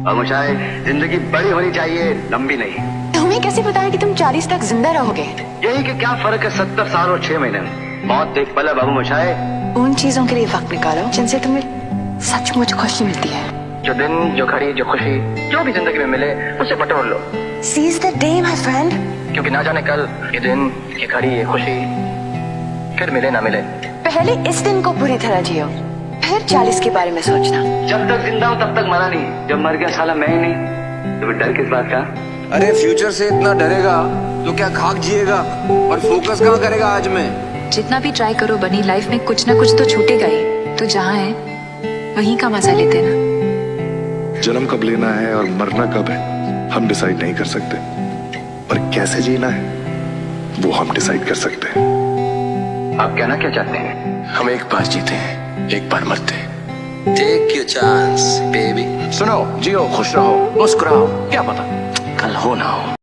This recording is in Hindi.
और मुझे जिंदगी बड़ी होनी चाहिए, लंबी नहीं। तुम्हें कैसे पता है कि तुम 40 तक जिंदा रहोगे? यही कि क्या फर्क है 70 साल और 6 महीने में। मौत देख पला बाबू मुझे। उन चीजों के लिए वक्त निकालो जिनसे तुम्हें सचमुच खुशी मिलती है। जो दिन, जो घड़ी, जो खुशी, जो भी जिंदगी में मिले उसे बटोर लो। Seize the day, my friend. क्योंकि ना जाने कल ये दिन, ये घड़ी, ये खुशी फिर मिले ना मिले। पहले इस दिन को पूरी तरह जियो, फिर 40 के बारे में सोचना। जब तक जिंदा हूँ तब तक मरा नहीं, जब मर गया साला मैं ही नहीं। तो डर किस बात का? अरे फ्यूचर से इतना डरेगा तो क्या खाक जिएगा और फोकस कहाँ करेगा आज में? जितना भी ट्राई करो बनी, लाइफ में कुछ ना कुछ तो छूटेगा ही। तो जहाँ है वहीं का मजा लेते ना। जन्म कब लेना है और मरना कब है हम डिसाइड नहीं कर सकते, पर कैसे जीना है वो हम डिसाइड कर सकते हैं। आप कहना क्या चाहते हैं? हम एक बार जीते हैं, एक बार मरते हैं। Take your chance baby. सुनो, जियो, खुश रहो, मुस्कुराओ, क्या पता कल हो ना हो।